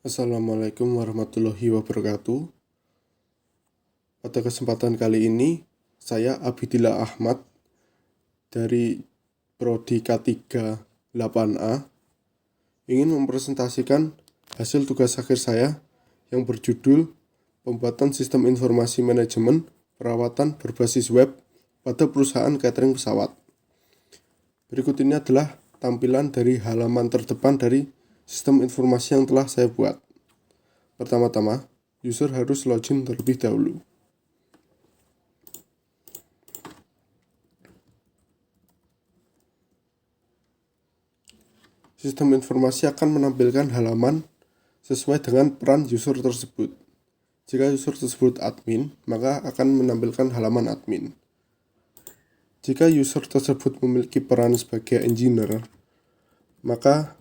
Assalamualaikum warahmatullahi wabarakatuh. Pada kesempatan kali ini, saya Abidillah Ahmad dari Prodi K3 8A ingin mempresentasikan hasil tugas akhir saya yang berjudul Pembuatan Sistem Informasi Manajemen Perawatan Berbasis Web pada Perusahaan Catering Pesawat. Berikut ini adalah tampilan dari halaman terdepan dari sistem informasi yang telah saya buat. Pertama-tama, user harus login terlebih dahulu. Sistem informasi akan menampilkan halaman sesuai dengan peran user tersebut. Jika user tersebut admin, maka akan menampilkan halaman admin. Jika user tersebut memiliki peran sebagai engineer, maka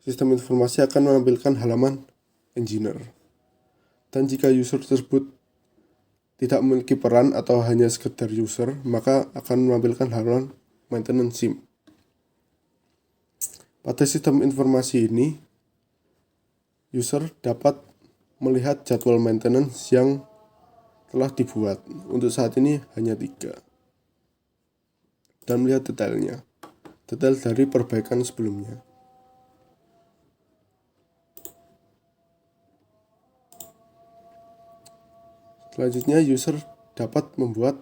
sistem informasi akan menampilkan halaman engineer. Dan jika user tersebut tidak memiliki peran atau hanya sekedar user, maka akan menampilkan halaman maintenance SIM. Pada sistem informasi ini, user dapat melihat jadwal maintenance yang telah dibuat. Untuk saat ini hanya 3. Dan melihat detailnya, detail dari perbaikan sebelumnya. Selanjutnya, user dapat membuat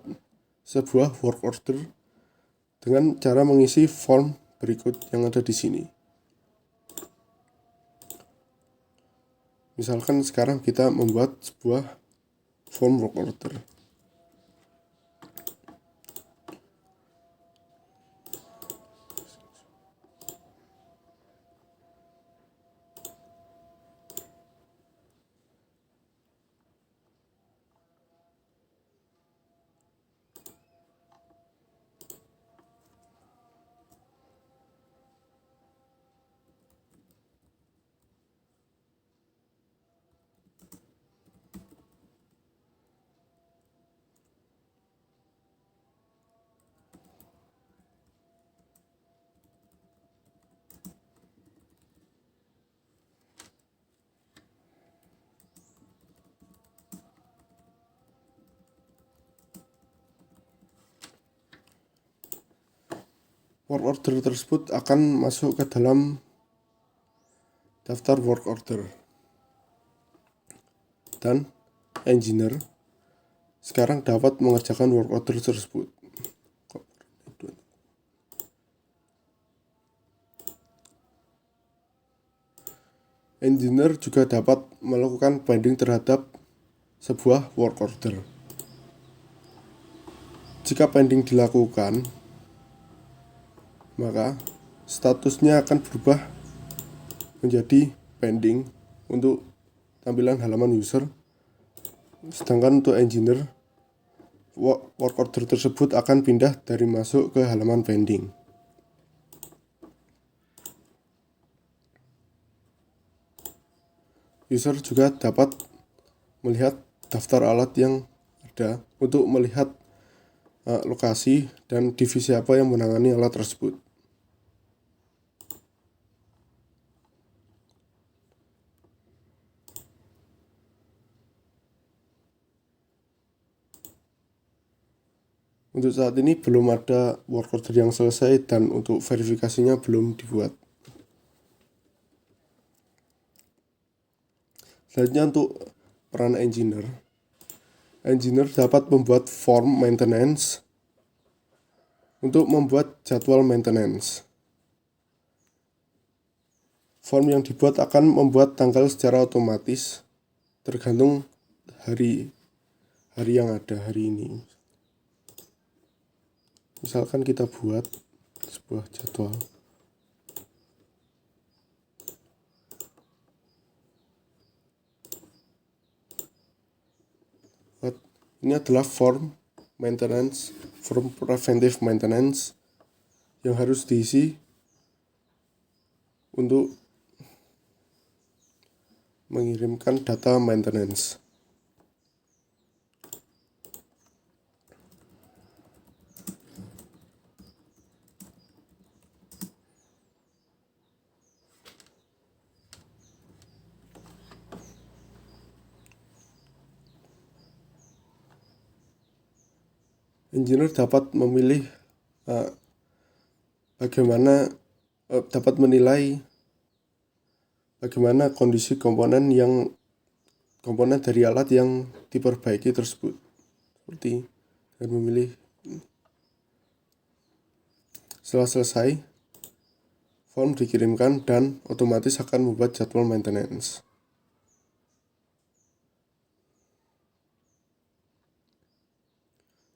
sebuah work order dengan cara mengisi form berikut yang ada di sini. Misalkan sekarang kita membuat sebuah form work order. Work order tersebut akan masuk ke dalam daftar work order. Dan engineer sekarang dapat mengerjakan work order tersebut. Engineer juga dapat melakukan pending terhadap sebuah work order. Jika pending dilakukan, maka statusnya akan berubah menjadi pending untuk tampilan halaman user. Sedangkan untuk engineer, work order tersebut akan pindah dari masuk ke halaman pending. User juga dapat melihat daftar alat yang ada untuk melihat lokasi dan divisi apa yang menangani alat tersebut. Untuk saat ini belum ada work order yang selesai dan untuk verifikasinya belum dibuat. Selanjutnya untuk peran engineer. Engineer dapat membuat form maintenance untuk membuat jadwal maintenance. Form yang dibuat akan membuat tanggal secara otomatis tergantung hari yang ada hari ini. Misalkan kita buat sebuah jadwal. Ini adalah form maintenance, form preventive maintenance yang harus diisi untuk mengirimkan data maintenance. engineer dapat memilih dapat menilai bagaimana kondisi komponen dari alat yang diperbaiki tersebut, seperti dan memilih. Setelah selesai, form dikirimkan dan otomatis akan membuat jadwal maintenance.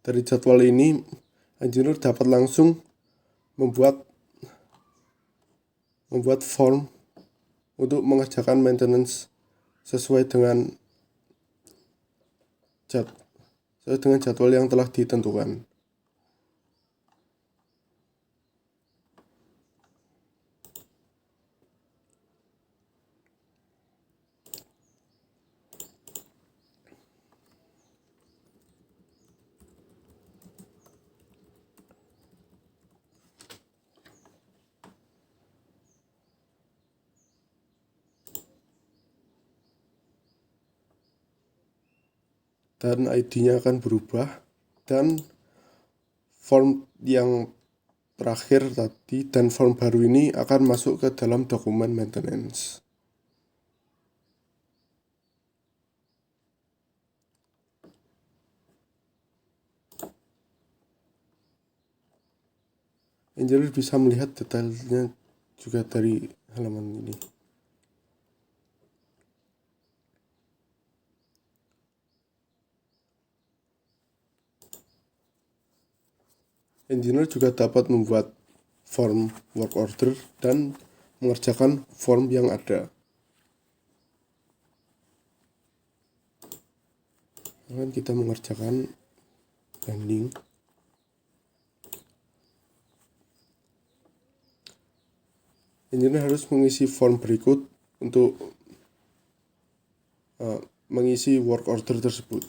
Dari jadwal ini, engineer dapat langsung membuat form untuk mengerjakan maintenance sesuai dengan jadwal yang telah ditentukan. Dan ID-nya akan berubah, dan form yang terakhir tadi dan form baru ini akan masuk ke dalam dokumen maintenance. Engineer bisa melihat detailnya juga dari halaman ini. Engineer juga dapat membuat form work order dan mengerjakan form yang ada. Akan kita mengerjakan banding. Engineer harus mengisi form berikut untuk mengisi work order tersebut.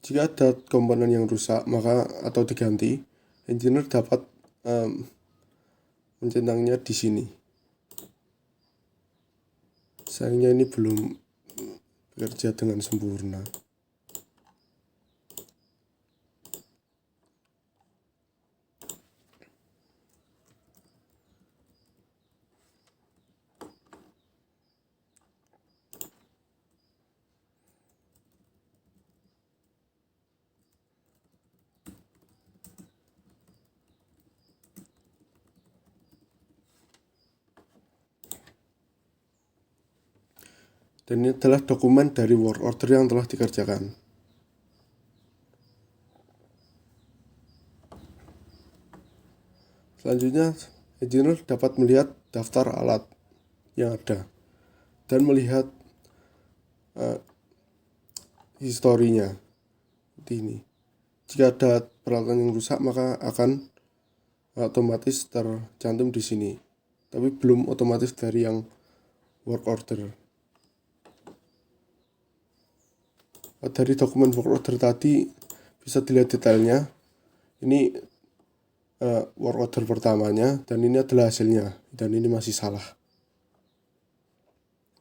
Jika ada komponen yang rusak atau diganti, engineer dapat mencentangnya di sini. Sayangnya ini belum bekerja dengan sempurna. Dan ini adalah dokumen dari work order yang telah dikerjakan. Selanjutnya, engineer dapat melihat daftar alat yang ada dan melihat historinya seperti ini. Jika ada peralatan yang rusak, maka akan otomatis tercantum di sini, tapi belum otomatis dari yang work order. Dari dokumen work order tadi bisa dilihat detailnya. Ini work order pertamanya, dan ini adalah hasilnya, dan ini masih salah.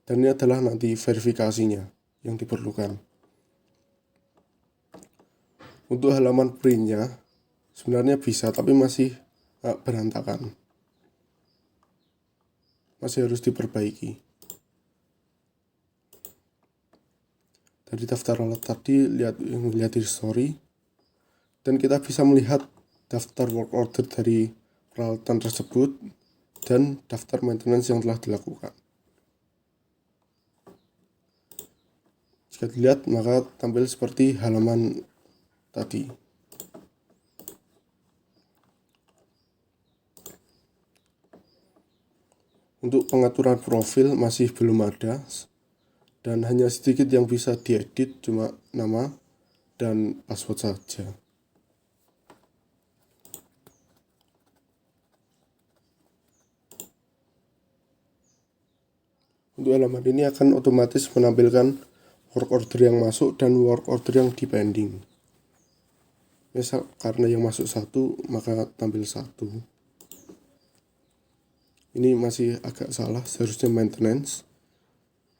Dan ini adalah nanti verifikasinya yang diperlukan. Untuk halaman printnya sebenarnya bisa, tapi masih berantakan, masih harus diperbaiki. Dari daftar alat tadi, lihat history, dan kita bisa melihat daftar work order dari peralatan tersebut dan daftar maintenance yang telah dilakukan. Jika dilihat, maka tampil seperti halaman tadi. Untuk pengaturan profil masih belum ada, dan hanya sedikit yang bisa diedit, cuma nama dan password saja. Untuk halaman ini akan otomatis menampilkan work order yang masuk dan work order yang dipending. Misal karena yang masuk 1 maka tampil 1. Ini masih agak salah, seharusnya maintenance,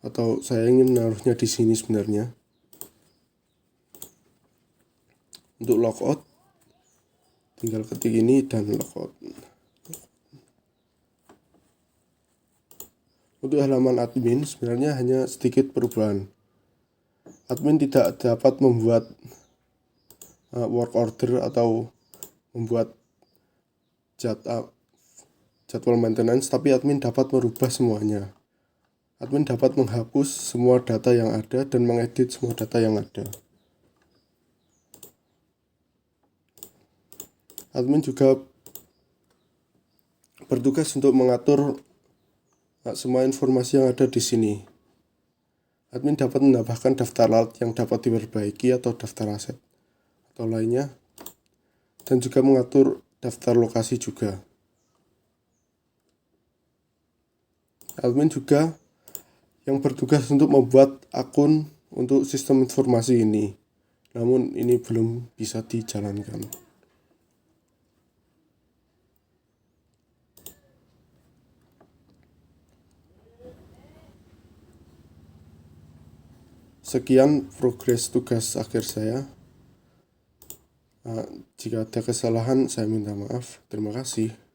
atau saya ingin menaruhnya di sini sebenarnya. Untuk logout tinggal ketik ini dan logout. Untuk halaman admin sebenarnya hanya sedikit perubahan. Admin tidak dapat membuat work order atau membuat jadwal maintenance, tapi admin dapat merubah semuanya. Admin dapat menghapus semua data yang ada dan mengedit semua data yang ada. Admin juga bertugas untuk mengatur semua informasi yang ada di sini. Admin dapat menambahkan daftar alat yang dapat diperbaiki atau daftar aset atau lainnya, dan juga mengatur daftar lokasi juga. Admin juga yang bertugas untuk membuat akun untuk sistem informasi ini, namun ini belum bisa dijalankan. Sekian progres tugas akhir saya. Jika ada kesalahan, saya minta maaf. Terima kasih.